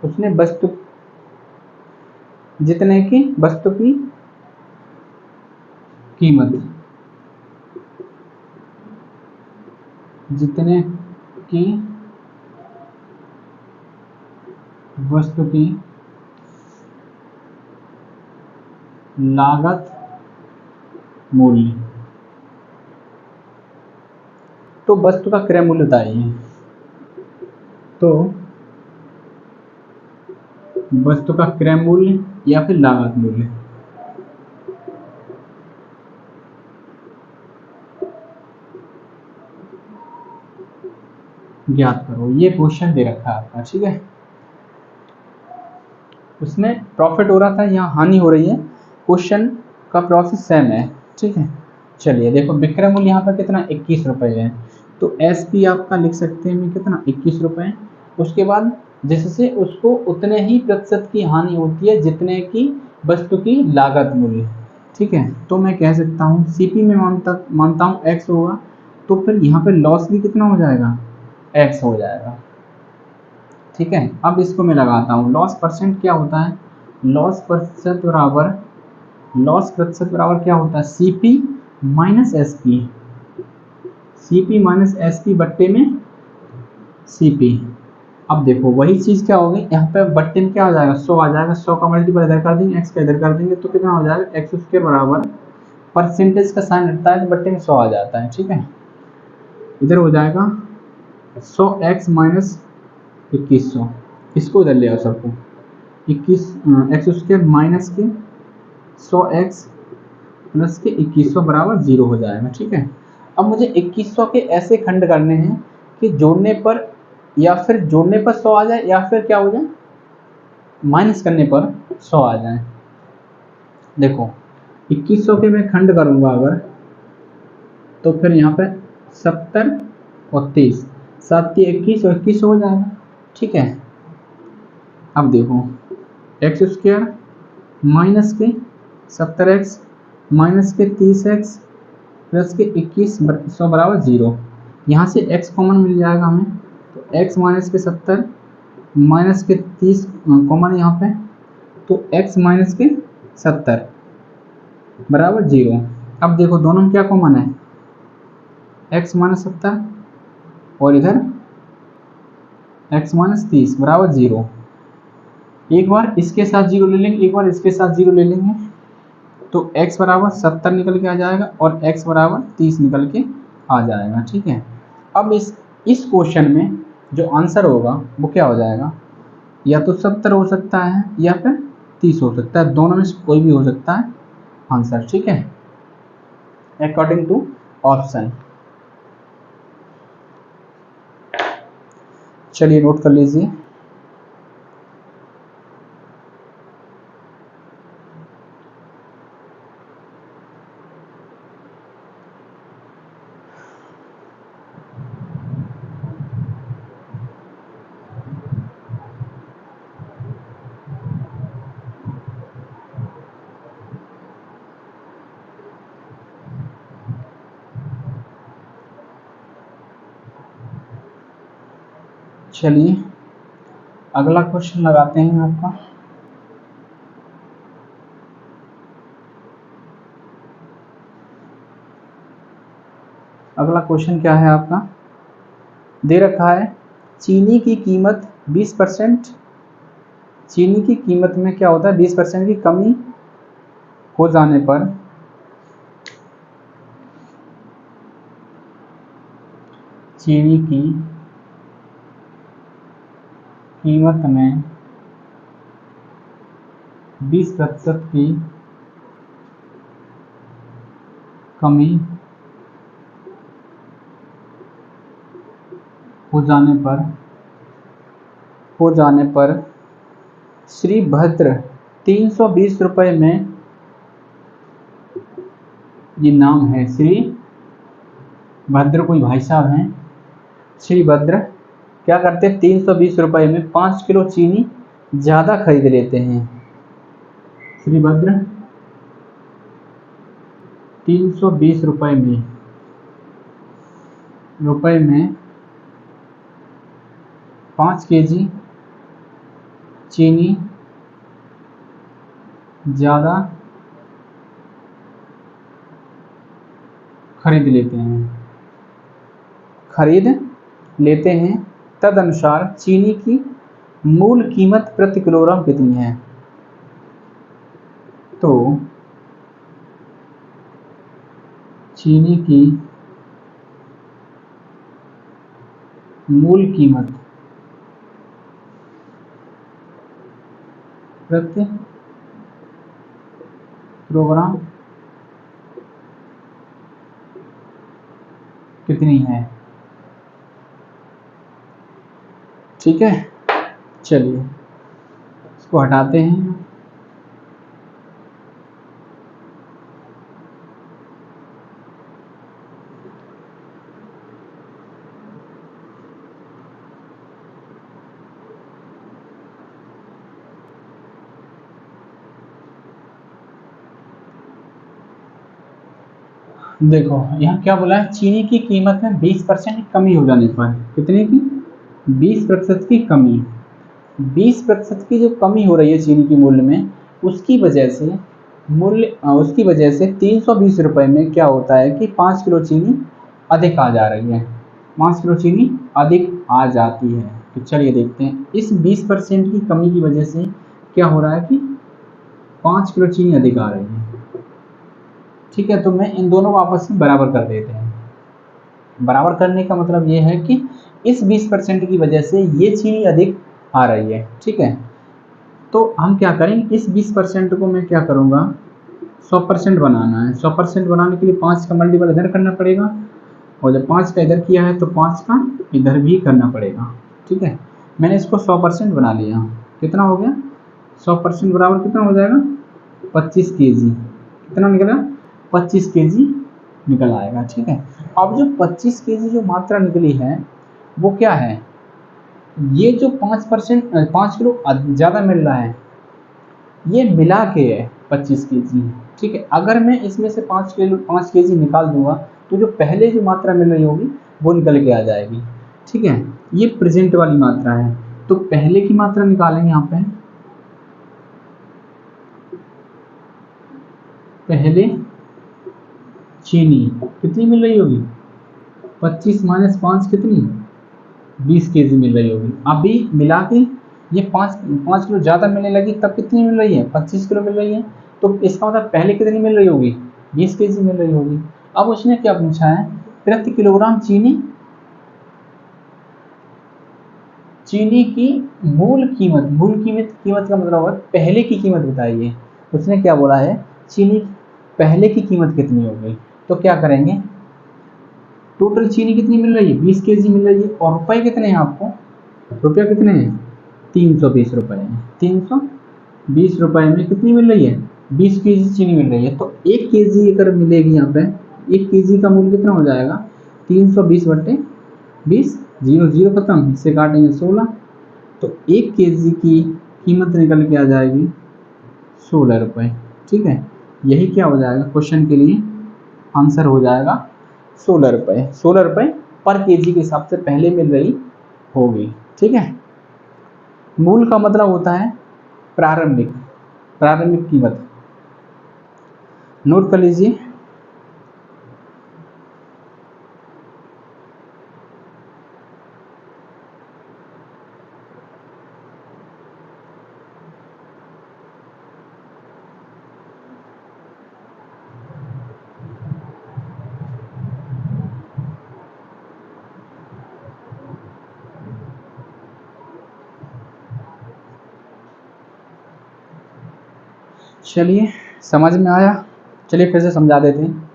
S1: उसने वस्तु, जितने की वस्तु की कीमत, जितने की वस्तु की लागत मूल्य। तो वस्तु का क्रय मूल्य बताइए। तो वस्तु का क्रय मूल्य या फिर लागत मूल्य, ज्ञात करो। ये क्वेश्चन दे रखा है आपका, ठीक है, उसमें प्रॉफिट हो रहा था, यहाँ हानि हो रही है, क्वेश्चन का प्रोसेस सेम है। ठीक है, चलिए देखो विक्रय मूल्य यहाँ पर कितना 21 रुपए है, तो एस पी आपका लिख सकते हैं कितना 21 रुपए। उसके बाद जिससे उसको उतने ही प्रतिशत की हानि होती है जितने की वस्तु की लागत मूल्य। ठीक है, तो मैं कह सकता हूँ सीपी में मानता हूँ एक्स होगा, तो फिर यहाँ पे लॉस भी कितना हो जाएगा, एक्स हो जाएगा। ठीक है, अब इसको मैं लगाता हूँ, लॉस परसेंट क्या होता है, लॉस प्रतिशत बराबर क्या होता है, CP minus S P, CP minus S P बट्टे में सीपी। अब देखो वही चीज क्या होगी, यहाँ पे बट्टे में क्या आ जाएगा, 100 आ जाएगा, 100 का मल्टीपल इधर कर देंगे, एक्स का इधर कर देंगे, तो कितना हो जाएगा, एक्स स्क्वायर बराबर परसेंटेज का साइन हटता है तो बट्टे में 100 आ जाता है। ठीक है, इधर हो जाएगा 100x माइनस 2100, इसको इधर ले आओ सबको, 21 एक्स स्क्वायर माइनस के 100x प्लस के 2100 बराबर 0 हो जाएगा। ठीक है, अब मुझे 2100 के ऐसे खंड करने हैं कि जोड़ने पर या फिर जोड़ने पर 100 आ जाए, या फिर क्या हो जाए माइनस करने पर 100 आ जाए। देखो 2100 के मैं खंड करूंगा अगर, तो फिर यहाँ पे 70 और 30, 7 के 21 और 21 हो जाएगा। ठीक है, अब देखो एक्स स्क्वायर माइनस के 70x माइनस के 30x प्लस के 2100 बराबर 0, यहाँ से x कॉमन मिल जाएगा हमें, तो x माइनस के 70 माइनस के 30 कॉमन यहाँ पे, तो x माइनस के 70 बराबर 0। अब देखो दोनों में क्या कॉमन है, x माइनस 70 और इधर x माइनस 30 बराबर 0। एक बार इसके साथ 0 ले लेंगे, एक बार इसके साथ 0 ले लेंगे, तो x बराबर 70 निकल के आ जाएगा और x बराबर 30 निकल के आ जाएगा। ठीक है, अब इस क्वेश्चन में जो आंसर होगा वो क्या हो जाएगा, या तो 70 हो सकता है या फिर 30 हो सकता है, दोनों में से कोई भी हो सकता है आंसर, ठीक है, अकॉर्डिंग टू ऑप्शन। चलिए नोट कर लीजिए। चलिए अगला क्वेश्चन लगाते हैं आपका। अगला क्वेश्चन क्या है आपका, दे रखा है चीनी की कीमत 20%, चीनी की कीमत में क्या होता है 20% की कमी हो जाने पर चीनी की कीमत में 20% की कमी हो जाने पर श्री भद्र 320 रुपये में, ये नाम है श्री भद्र, कोई भाई साहब हैं, श्री भद्र क्या करते हैं 320 रुपये में 5 किलो चीनी ज़्यादा खरीद लेते हैं। श्री भद्र 320 रुपये में 5 केजी चीनी ज़्यादा खरीद लेते हैं, तदनुसार चीनी की मूल कीमत प्रति किलोग्राम कितनी है। तो चीनी की मूल कीमत प्रति किलोग्राम कितनी है, ठीक है। चलिए इसको हटाते हैं। देखो यहाँ क्या बोला है, चीनी की कीमत में 20% की कमी हो जाने पर, कितने की 20% की कमी, 20% की जो कमी हो रही है चीनी की मूल्य में, उसकी वजह से 320 रुपये में क्या होता है कि 5 किलो चीनी अधिक आ जा रही है, 5 किलो चीनी अधिक आ जाती है। तो चलिए देखते हैं इस 20% की कमी की वजह से क्या हो रहा है कि 5 किलो चीनी अधिक आ रही है, ठीक है। तो मैं इन दोनों को आपस में बराबर कर देते हैं। बराबर करने का मतलब ये है कि इस 20% की वजह से ये चीनी अधिक आ रही है, ठीक है। तो हम क्या करेंगे, इस 20% को मैं क्या करूँगा 100% बनाना है। 100% बनाने के लिए 5 का मल्टीपल इधर करना पड़ेगा, और जब 5 का इधर किया है तो 5 का इधर भी करना पड़ेगा, ठीक है। मैंने इसको 100% बना लिया, कितना हो गया 100% बराबर कितना हो जाएगा 25 केजी, कितना निकला 25 केजी निकल आएगा, ठीक है। अब जो 25 केजी जो मात्रा निकली है वो क्या है, ये जो 5 किलो ज़्यादा मिल रहा है ये मिला के है 25 केजी, ठीक है। अगर मैं इसमें से 5 केजी निकाल दूंगा तो जो पहले जो मात्रा मिल रही होगी वो निकल के आ जाएगी, ठीक है। ये प्रेजेंट वाली मात्रा है, तो पहले की मात्रा निकालेंगे यहाँ पे, पहले चीनी कितनी मिल रही होगी 25 माइनस 5 कितनी 20 केजी मिल रही होगी। अभी मिला के ये 5 किलो ज़्यादा मिलने लगी, तब कितनी मिल रही है 25 किलो मिल रही है, तो इसका मतलब पहले कितनी मिल रही होगी 20 केजी मिल रही होगी। अब उसने क्या पूछा है, प्रति किलोग्राम चीनी चीनी की मूल कीमत, कीमत का मतलब होगा पहले की कीमत बताइए। उसने क्या बोला है, चीनी पहले की कीमत कितनी हो गई। तो क्या करेंगे, टोटल चीनी कितनी मिल रही है, 20 केजी मिल रही है, और रुपए कितने हैं आपको, रुपया कितने हैं, 320 रुपए हैं। 320 रुपए में कितनी मिल रही है, 20 केजी चीनी मिल रही है। तो 1 केजी अगर मिलेगी यहाँ पे, 1 केजी का मूल्य कितना हो जाएगा, 320 बट्टे 20, 0 खत्म, इससे काटेंगे 16, तो 1 केजी की कीमत निकल के आ जाएगी 16 रुपए। ठीक है, यही क्या हो जाएगा, क्वेश्चन के लिए आंसर हो जाएगा 16 रुपए। 16 रुपए पर केजी के हिसाब से पहले मिल रही होगी। ठीक है, मूल का मतलब होता है प्रारंभिक, प्रारंभिक कीमत, नोट कर लीजिए। चलिए समझ में आया, चलिए फिर से समझा देते हैं।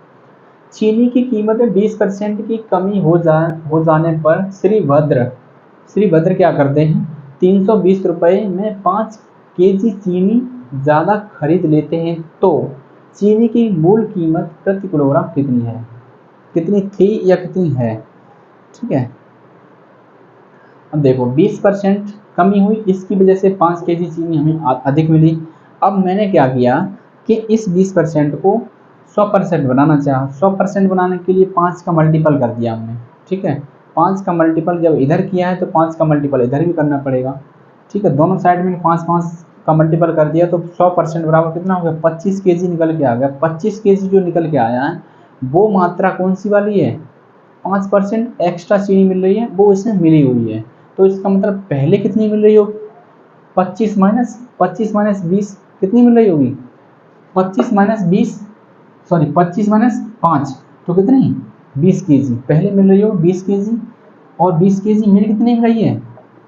S1: चीनी की कीमत में 20% की कमी हो जाने पर श्री भद्र क्या करते हैं, 320 रुपए में 5 केजी चीनी ज़्यादा खरीद लेते हैं। तो चीनी की मूल कीमत प्रति किलोग्राम कितनी है, कितनी थी या कितनी है। ठीक है, अब देखो 20% कमी हुई, इसकी वजह से 5 केजी चीनी हमें अधिक मिली। अब मैंने क्या किया कि इस 20% को 100% बनाना चाहा। 100% बनाने के लिए 5 का मल्टीपल कर दिया हमने। ठीक है, 5 का मल्टीपल जब इधर किया है तो 5 का मल्टीपल इधर भी करना पड़ेगा। ठीक है, दोनों साइड में 5 का मल्टीपल कर दिया तो 100% बराबर कितना हो गया, 25 केजी निकल के आ गया। 25 केजी जो निकल के आया है वो मात्रा कौन सी वाली है, 5% एक्स्ट्रा चीनी मिल रही है, वो इसमें मिली हुई है। तो इसका मतलब पहले कितनी मिल रही हो, 25 माइनस 20 कितनी मिल रही होगी, 25 माइनस 20, सॉरी 25 माइनस 5, तो कितनी 20 केजी पहले मिल रही हो 20 केजी, और 20 केजी मिल कितनी मिल रही है,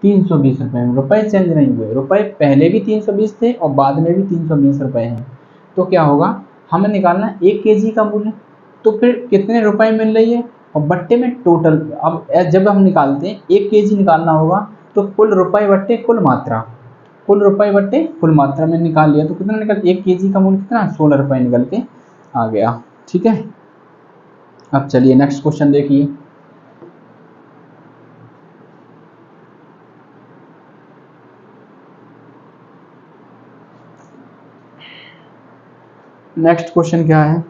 S1: 320 रुपये में। रुपए चेंज नहीं हुए, रुपए पहले भी 320 थे और बाद में भी 320 रुपये हैं। तो क्या होगा, हमें निकालना है 1 केजी का मूल्य, तो फिर कितने रुपए मिल रही है और बट्टे में टोटल। अब जब हम निकालते हैं 1 केजी निकालना होगा तो कुल रुपए बट्टे कुल मात्रा, कुल रुपए बट्टे कुल मात्रा में निकाल लिया तो कितना निकल, 1 केजी का मूल्य कितना, 16 रुपए निकल के आ गया। ठीक है, अब चलिए नेक्स्ट क्वेश्चन देखिए। नेक्स्ट क्वेश्चन क्या है,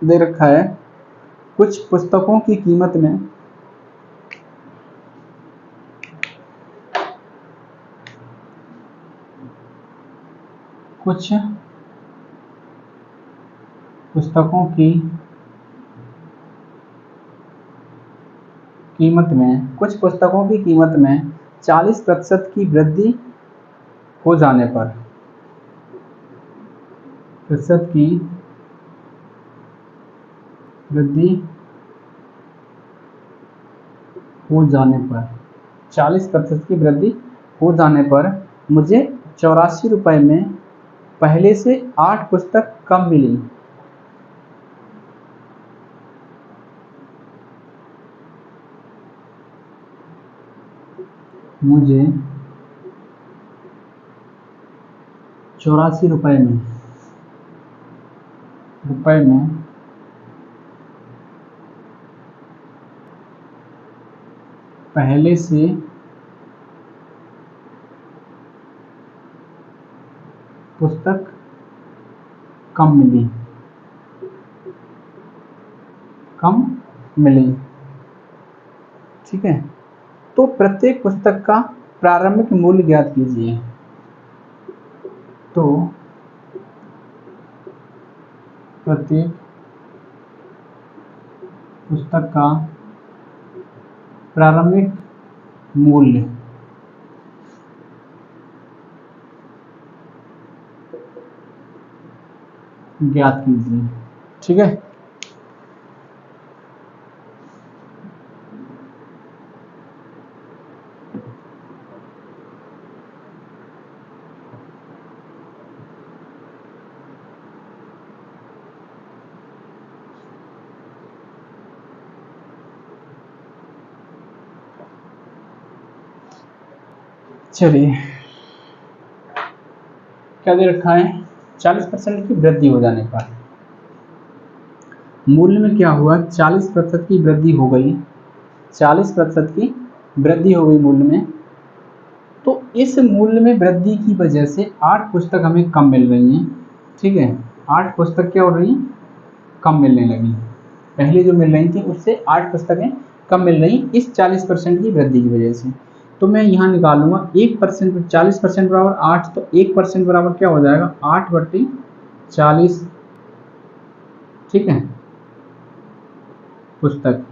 S1: दे रखा है कुछ पुस्तकों की कीमत में कुछ पुस्तकों की कीमत में, कुछ पुस्तकों की कीमत में 40% की वृद्धि हो जाने पर, प्रतिशत की वृद्धि हो जाने पर, 40% की वृद्धि हो जाने पर मुझे 84 रुपये में पहले से 8 पुस्तक कम मिली। मुझे 84 रुपये में पहले से पुस्तक कम मिली, कम मिली। ठीक है, तो प्रत्येक पुस्तक का प्रारंभिक मूल्य ज्ञात कीजिए। तो प्रत्येक पुस्तक का प्रारंभिक मूल्य ज्ञात कीजिए। ठीक है, चलिए क्या दे रखा है, 40% की वृद्धि हो जाने पर मूल्य में क्या हुआ, 40% की वृद्धि हो गई, 40% की वृद्धि हो गई मूल्य में। तो इस मूल्य में वृद्धि की वजह से 8 पुस्तक हमें कम मिल रही हैं, ठीक है। 8 पुस्तक क्या हो रही हैं, कम मिलने लगी। पहले जो मिल रही थी उससे 8 पुस्तकें कम मिल रही इस 40% की वृद्धि की वजह से। तो मैं यहाँ निकालूंगा 1%, 40% बराबर 8, तो 1% बराबर क्या हो जाएगा, 8/40, ठीक है, पुस्तक।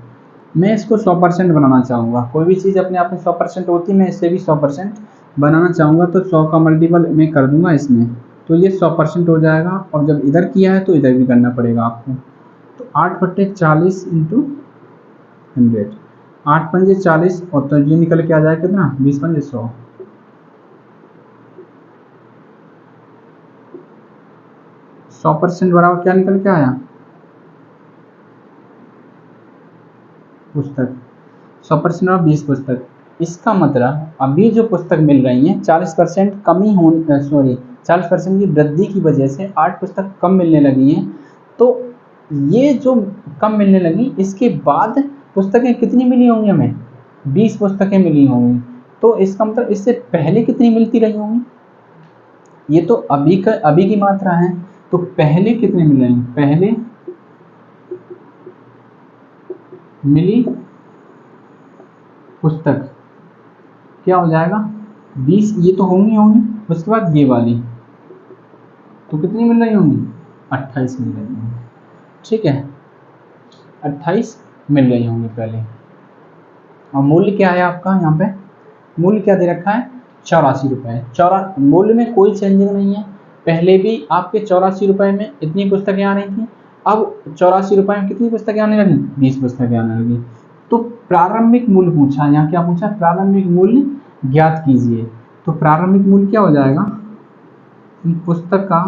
S1: मैं इसको 100% बनाना चाहूँगा, कोई भी चीज़ अपने आप में 100% होती है, मैं इससे भी 100% बनाना चाहूँगा, तो 100 का मल्टीपल मैं कर दूंगा इसमें, तो ये 100% हो जाएगा। और जब इधर किया है तो इधर भी करना पड़ेगा आपको। तो 8/40 इंटू 100, 8×5 = 40, और तो ये निकल के आ जाएगा कितना, 20×100। 100% बराबर क्या निकल के आया, पुस्तक। 100% और 20 पुस्तक। इसका मतलब अभी जो पुस्तक मिल रही हैं 40% कमी होने, सॉरी 40% की वृद्धि की वजह से 8 पुस्तक कम मिलने लगी हैं। तो ये जो कम मिलने लगी, इसके बाद पुस्तकें कितनी मिली होंगी हमें, 20 पुस्तकें मिली होंगी। तो इसका मतलब इससे पहले कितनी मिलती रही होंगी, ये तो अभी की मात्रा है। तो पहले कितने मिल रही, पहले मिली पुस्तक क्या हो जाएगा, 20, ये तो होंगी। उसके बाद ये वाली तो कितनी मिल रही होंगी, 28 मिल रही होंगी, ठीक है, 28 मिल रही होंगी पहले। और मूल्य क्या है आपका, यहाँ पे मूल्य क्या दे रखा है, 84 रुपये। मूल्य में कोई चेंजिंग नहीं है, पहले भी आपके 84 रुपये में इतनी पुस्तकें आ रही थी, अब 84 रुपये में कितनी पुस्तकें आने लगी, 20 पुस्तकें आने लगी। तो प्रारंभिक मूल्य पूछा, यहाँ क्या पूछा, प्रारंभिक मूल्य ज्ञात कीजिए। तो प्रारंभिक मूल्य क्या हो जाएगा, पुस्तक का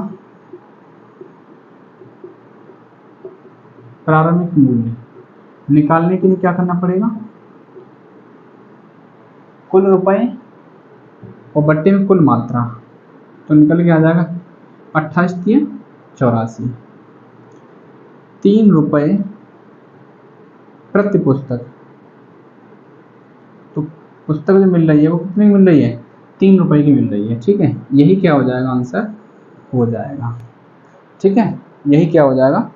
S1: प्रारंभिक मूल्य निकालने के लिए क्या करना पड़ेगा, कुल रुपए और बट्टे में कुल मात्रा, तो निकल के आ जाएगा 28×3 = 84, 3 रुपये प्रति पुस्तक। तो पुस्तक जो मिल रही है वो कितने की मिल रही है, 3 रुपये की मिल रही है, ठीक है। यही क्या हो जाएगा, आंसर हो जाएगा, ठीक है, यही क्या हो जाएगा,